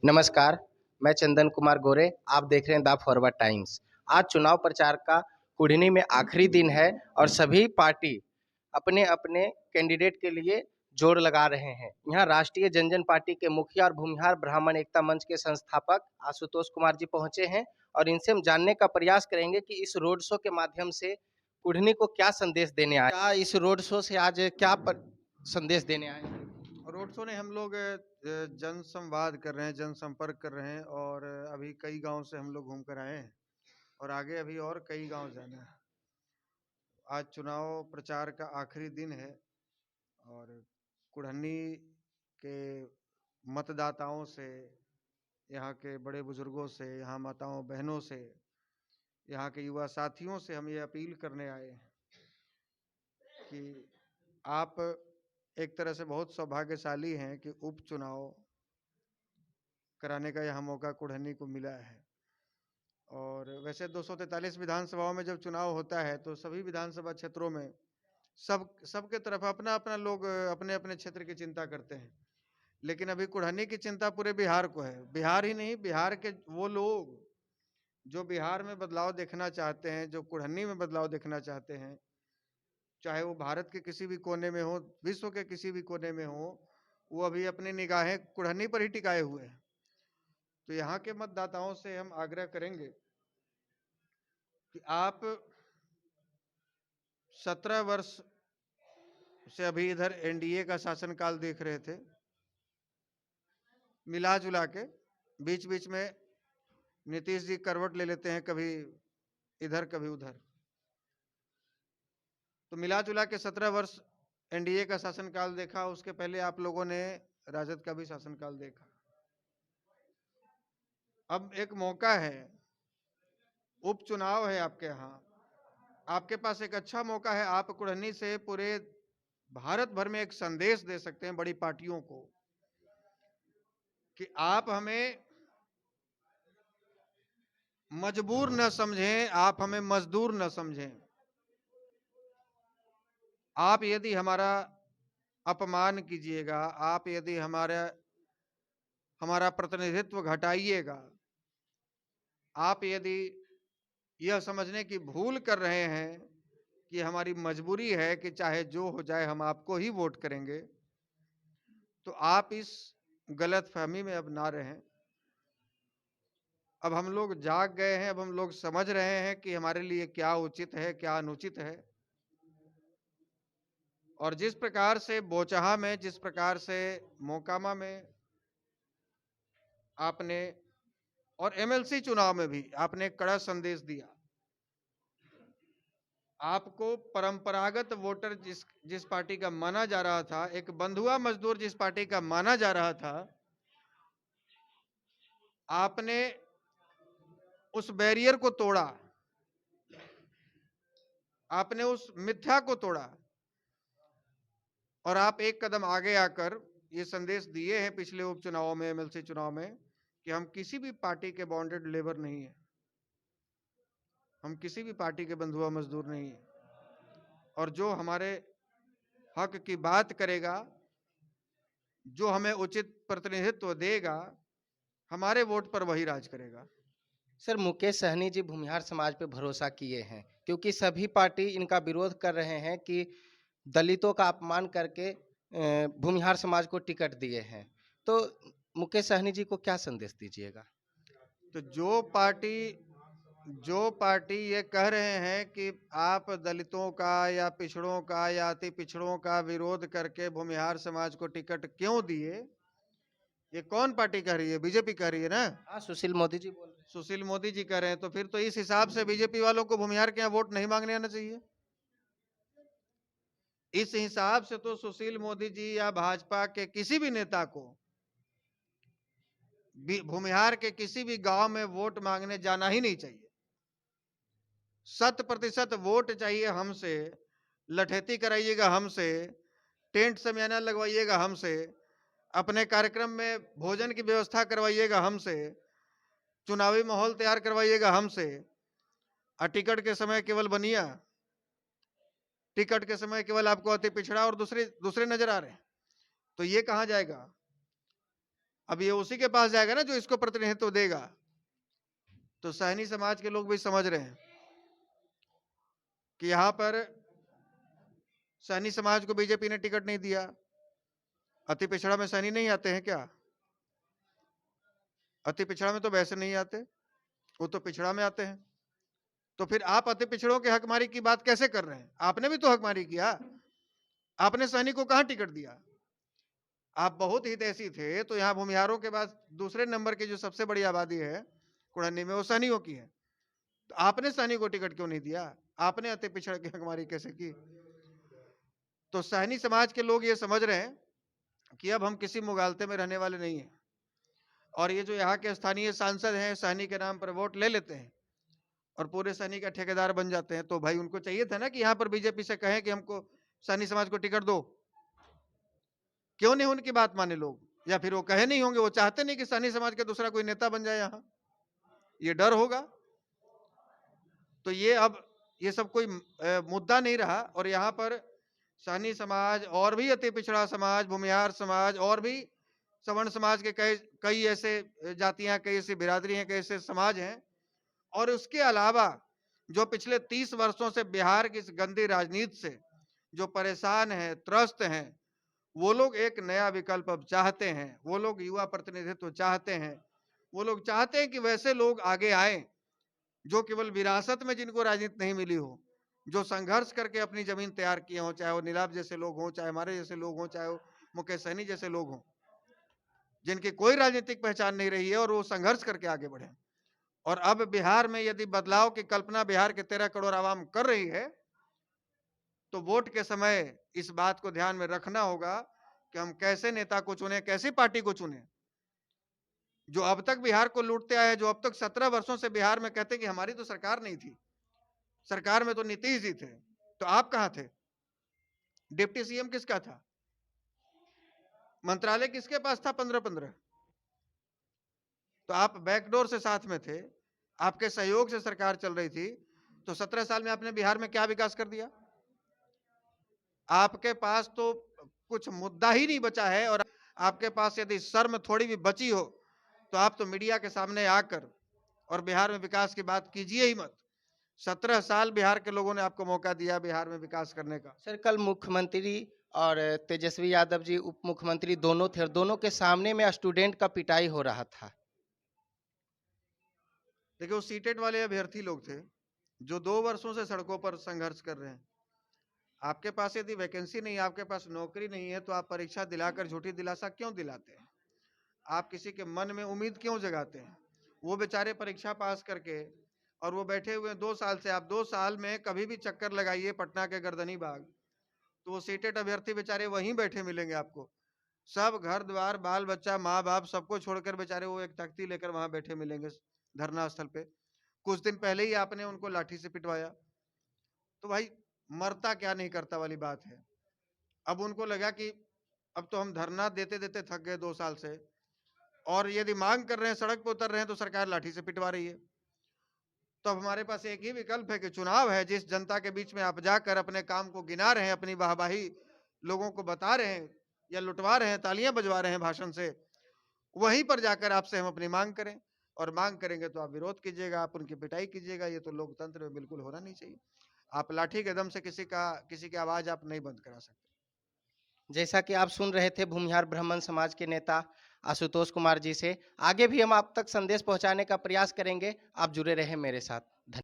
नमस्कार, मैं चंदन कुमार गोरे, आप देख रहे हैं द फॉरवर्ड टाइम्स। आज चुनाव प्रचार का कुढ़नी में आखिरी दिन है और सभी पार्टी अपने-अपने कैंडिडेट के लिए जोर लगा रहे हैं। यहाँ राष्ट्रीय जनजन पार्टी के मुखिया और भूमिहार ब्राह्मण एकता मंच के संस्थापक आशुतोष कुमार जी पहुंचे हैं और इनसे हम जानने का प्रयास करेंगे कि इस रोड शो के माध्यम से कुढ़नी को क्या संदेश देने आए। क्या इस रोड शो से आज संदेश देने आए हैं? रोड शो ने हम लोग जन संवाद कर रहे हैं, जनसंपर्क कर रहे हैं और अभी कई गांव से हम लोग घूम कर आए हैं और आगे अभी और कई गांव जाना है। आज चुनाव प्रचार का आखिरी दिन है और कुढ़नी के मतदाताओं से, यहाँ के बड़े बुजुर्गों से, यहाँ माताओं बहनों से, यहाँ के युवा साथियों से हम ये अपील करने आए हैं कि आप एक तरह से बहुत सौभाग्यशाली हैं कि उपचुनाव कराने का यह मौका कुढ़नी को मिला है। और वैसे 243 विधानसभाओं में जब चुनाव होता है तो सभी विधानसभा क्षेत्रों में सबके तरफ अपना अपना लोग अपने अपने क्षेत्र की चिंता करते हैं, लेकिन अभी कुढ़नी की चिंता पूरे बिहार को है। बिहार ही नहीं, बिहार के वो लोग जो बिहार में बदलाव देखना चाहते हैं, जो कुढ़नी में बदलाव देखना चाहते हैं, चाहे वो भारत के किसी भी कोने में हो, विश्व के किसी भी कोने में हो, वो अभी अपनी निगाहें कुढ़नी पर ही टिकाए हुए हैं। तो यहाँ के मतदाताओं से हम आग्रह करेंगे कि आप 17 वर्ष से अभी इधर एनडीए का शासनकाल देख रहे थे, मिला जुला के बीच बीच में नीतीश जी करवट ले लेते हैं, कभी इधर कभी उधर। तो मिला जुला के 17 वर्ष एनडीए का शासनकाल देखा, उसके पहले आप लोगों ने राजद का भी शासनकाल देखा। अब एक मौका है, उपचुनाव है आपके यहाँ, आपके पास एक अच्छा मौका है। आप कुढ़नी से पूरे भारत भर में एक संदेश दे सकते हैं बड़ी पार्टियों को कि आप हमें मजबूर न समझें, आप हमें मजदूर न समझें। आप यदि हमारा अपमान कीजिएगा, आप यदि हमारा प्रतिनिधित्व घटाइएगा, आप यदि यह समझने की भूल कर रहे हैं कि हमारी मजबूरी है कि चाहे जो हो जाए हम आपको ही वोट करेंगे, तो आप इस गलतफहमी में अब ना रहें। अब हम लोग जाग गए हैं, अब हम लोग समझ रहे हैं कि हमारे लिए क्या उचित है, क्या अनुचित है। और जिस प्रकार से बोचहा में, जिस प्रकार से मोकामा में आपने और एमएलसी चुनाव में भी आपने कड़ा संदेश दिया, आपको परंपरागत वोटर जिस जिस पार्टी का माना जा रहा था, एक बंधुआ मजदूर जिस पार्टी का माना जा रहा था, आपने उस बैरियर को तोड़ा, आपने उस मिथ्या को तोड़ा और आप एक कदम आगे आकर ये संदेश दिए हैं पिछले उपचुनावों में, एमएलसी चुनाव में, कि हम किसी भी पार्टी के बॉन्डेड लेबर नहीं है, हम किसी भी पार्टी के बंधुआ मजदूर नहीं है, और जो हमारे हक की बात करेगा, जो हमें उचित प्रतिनिधित्व देगा, हमारे वोट पर वही राज करेगा। सर, मुकेश सहनी जी भूमिहार समाज पे भरोसा किए हैं क्योंकि सभी पार्टी इनका विरोध कर रहे हैं कि दलितों का अपमान करके भूमिहार समाज को टिकट दिए हैं। तो मुकेश सहनी जी को क्या संदेश दीजिएगा? तो जो पार्टी ये कह रहे हैं कि आप दलितों का या पिछड़ों का या अति पिछड़ों का विरोध करके भूमिहार समाज को टिकट क्यों दिए, ये कौन पार्टी कह रही है? बीजेपी कह रही है ना? हाँ, सुशील मोदी जी बोल रहे हैं। सुशील मोदी जी कह रहे हैं, तो फिर तो इस हिसाब से बीजेपी वालों को भूमिहार के यहाँ वोट नहीं मांगने आना चाहिए। इस हिसाब से तो सुशील मोदी जी या भाजपा के किसी भी नेता को भूमिहार के किसी भी गांव में वोट मांगने जाना ही नहीं चाहिए। 100% वोट चाहिए हमसे, लठेती कराइएगा हमसे, टेंट समियाना लगवाइएगा हमसे, अपने कार्यक्रम में भोजन की व्यवस्था करवाइएगा हमसे, चुनावी माहौल तैयार करवाइएगा हमसे, और टिकट के समय केवल बनिया, टिकट के समय केवल आपको अति पिछड़ा और दूसरे दूसरे नजर आ रहे हैं, तो ये कहां जाएगा? अब ये उसी के पास जाएगा ना जो इसको प्रतिनिधित्व देगा। तो सहनी समाज के लोग भी समझ रहे हैं कि यहां पर सहनी समाज को बीजेपी ने टिकट नहीं दिया। अति पिछड़ा में सहनी नहीं आते हैं क्या? अति पिछड़ा में तो वैसे नहीं आते, वो तो पिछड़ा में आते हैं। तो फिर आप अति पिछड़ों के हकमारी की बात कैसे कर रहे हैं? आपने भी तो हकमारी किया, आपने सहनी को कहां टिकट दिया? आप बहुत हितैषी थे, तो यहाँ भूमिहारों के बाद दूसरे नंबर की जो सबसे बड़ी आबादी है कुड़न्नी में, वो सहनियों की है। तो आपने सहनी को टिकट क्यों नहीं दिया? आपने अति पिछड़ की हकमारी कैसे की? तो सहनी समाज के लोग ये समझ रहे हैं कि अब हम किसी मुगालते में रहने वाले नहीं हैं, और ये जो यहाँ के स्थानीय सांसद हैं सहनी के नाम पर वोट ले लेते हैं और पूरे सहनी का ठेकेदार बन जाते हैं। तो भाई उनको चाहिए था ना कि यहाँ पर बीजेपी से कहें कि हमको सहनी समाज को टिकट दो। क्यों नहीं उनकी बात माने लोग? या फिर वो कहे नहीं होंगे, वो चाहते नहीं कि सहनी समाज का दूसरा कोई नेता बन जाए यहाँ, ये डर होगा। तो ये अब ये सब कोई मुद्दा नहीं रहा, और यहाँ पर सहनी समाज और भी अति पिछड़ा समाज, भूमिहार समाज और भी सवर्ण समाज के कई ऐसे जातियां, कई ऐसी बिरादरी हैं, कई ऐसे समाज हैं, और उसके अलावा जो पिछले 30 वर्षों से बिहार की इस गंदी राजनीति से जो परेशान हैं, त्रस्त हैं, वो लोग एक नया विकल्प अब चाहते हैं। वो लोग युवा प्रतिनिधित्व चाहते हैं। वो लोग चाहते हैं कि वैसे लोग आगे आए जो केवल विरासत में जिनको राजनीति नहीं मिली हो, जो संघर्ष करके अपनी जमीन तैयार किए हों, चाहे वो नीलाभ जैसे लोग हों, चाहे हमारे जैसे लोग हों, चाहे वो मुकेश सहनी जैसे लोग हों, जिनकी कोई राजनीतिक पहचान नहीं रही है और वो संघर्ष करके आगे बढ़े। और अब बिहार में यदि बदलाव की कल्पना बिहार के 13 करोड़ आवाम कर रही है, तो वोट के समय इस बात को ध्यान में रखना होगा कि हम कैसे नेता को चुने, कैसी पार्टी को चुने। जो अब तक बिहार को लूटते आए, जो अब तक 17 वर्षों से बिहार में कहते कि हमारी तो सरकार नहीं थी, सरकार में तो नीतीश जी थे, तो आप कहां थे? डिप्टी सीएम किसका था? मंत्रालय किसके पास था 15-15? तो आप बैकडोर से साथ में थे, आपके सहयोग से सरकार चल रही थी। तो 17 साल में आपने बिहार में क्या विकास कर दिया? आपके पास तो कुछ मुद्दा ही नहीं बचा है, और आपके पास यदि शर्म थोड़ी भी बची हो तो आप तो मीडिया के सामने आकर और बिहार में विकास की बात कीजिए ही मत। 17 साल बिहार के लोगों ने आपको मौका दिया बिहार में विकास करने का। सर, कल मुख्यमंत्री और तेजस्वी यादव जी उप मुख्यमंत्री दोनों थे, और दोनों के सामने में स्टूडेंट का पिटाई हो रहा था। देखिए, वो सीटेट वाले अभ्यर्थी लोग थे जो 2 वर्षों से सड़कों पर संघर्ष कर रहे हैं। आपके पास यदि वैकेंसी नहीं है, आपके पास नौकरी नहीं है, तो आप परीक्षा दिलाकर झूठी दिलासा क्यों दिलाते हैं? आप किसी के मन में उम्मीद क्यों जगाते हैं? वो बेचारे परीक्षा पास करके और वो बैठे हुए 2 साल से, आप 2 साल में कभी भी चक्कर लगाइए पटना के गर्दनी बाग, तो वो सीटेट अभ्यर्थी बेचारे वहीं बैठे मिलेंगे आपको। सब घर द्वार, बाल बच्चा, माँ बाप सबको छोड़कर बेचारे वो एक तख्ती लेकर वहां बैठे मिलेंगे धरना स्थल पे। कुछ दिन पहले ही आपने उनको लाठी से पिटवाया। तो भाई, मरता क्या नहीं करता वाली बात है। अब उनको लगा कि अब तो हम धरना देते देते थक गए 2 साल से, और यदि मांग कर रहे हैं, सड़क पर उतर रहे हैं, तो सरकार लाठी से पिटवा रही है। तो अब हमारे पास एक ही विकल्प है कि चुनाव है, जिस जनता के बीच में आप जाकर अपने काम को गिना रहे हैं, अपनी वाहवाही लोगों को बता रहे हैं या लुटवा रहे हैं, तालियां बजवा रहे हैं भाषण से, वहीं पर जाकर आपसे हम अपनी मांग करें। और मांग करेंगे तो आप विरोध कीजिएगा, आप उनकी पिटाई कीजिएगा। ये तो लोकतंत्र में बिल्कुल होना नहीं चाहिए। आप लाठी के दम से किसी की आवाज आप नहीं बंद करा सकते। जैसा कि आप सुन रहे थे भूमिहार ब्राह्मण समाज के नेता आशुतोष कुमार जी से, आगे भी हम आप तक संदेश पहुंचाने का प्रयास करेंगे। आप जुड़े रहें मेरे साथ।